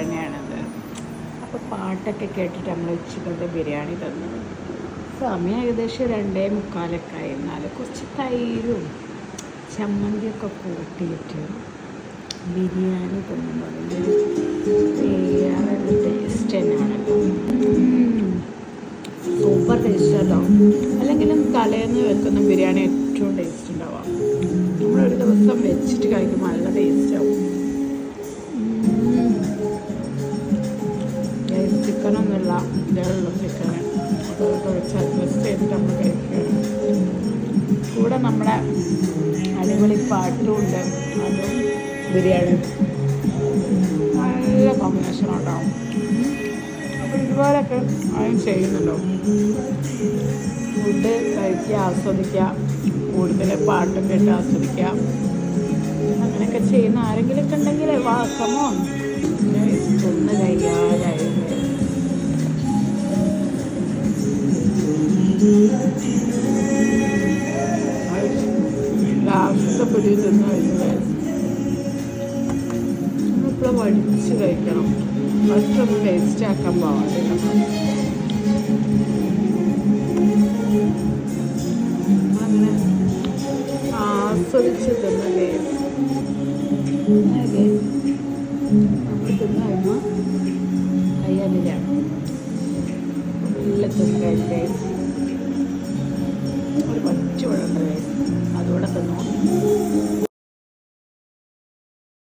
തന്നെയാണത്. അപ്പോൾ പാട്ടൊക്കെ കേട്ടിട്ട് നമ്മൾ ഉച്ചക്കത്തെ ബിരിയാണി തന്നു. സമയം ഏകദേശം 2:45 ആയി. എന്നാൽ കുറച്ച് തൈരും ചമ്മന്തിയൊക്കെ കൂട്ടിയിട്ട് ബിരിയാണി തിന്നുമ്പോൾ വേറൊരു ടേസ്റ്റ് തന്നെയാണല്ലോ. സൂപ്പർ ടേസ്റ്റ് കേട്ടോ. അല്ലെങ്കിലും തലേന്ന് വെക്കുന്ന ബിരിയാണി ഏറ്റവും ടേസ്റ്റ് ഉണ്ടാവാം. നമ്മളൊരു ദിവസം വെച്ചിട്ട് കഴിക്കുമ്പോൾ നല്ല ടേസ്റ്റ് ആവും. ചിക്കനൊന്നുമില്ല, ഇതേയുള്ള ചിക്കന് അതൊക്കെ വെച്ച് അഡ്ജസ്റ്റ് ചെയ്തിട്ട് നമ്മൾ കഴിക്കുകയാണ്. കൂടെ നമ്മുടെ അടിപൊളി പാട്ടും ഉണ്ട്, അതും ബിരിയാണി നല്ല കോമ്പിനേഷൻ ഉണ്ടാവും. അപ്പോൾ ഇതുപോലൊക്കെ ആരും ചെയ്യുന്നുണ്ടോ? ഫുഡ് കഴിക്കുക, ആസ്വദിക്കുക, കൂടുതൽ പാട്ടൊക്കെ ഇട്ട് ആസ്വദിക്കുക, അങ്ങനെയൊക്കെ ചെയ്യുന്ന ആരെങ്കിലുമൊക്കെ ഉണ്ടെങ്കിൽ വാക്കമോ ഒന്ന് കഴിയാതായിരുന്നു. ലാസ്റ്റത്തെ പൊടി തിന്ന് കഴിഞ്ഞാൽ നമ്മളിപ്പോൾ വടിച്ച് കഴിക്കണം. ഫസ്റ്റൊന്ന് ടേസ്റ്റ് ആക്കാൻ പാടില്ല. അങ്ങനെ ആസ്വദിച്ച് തിന്നല്ലേ നമ്മൾ തിന്ന് കഴിയുമ്പോൾ കയ്യാലില്ല. നല്ല തിന്ന് കഴിക്കേ.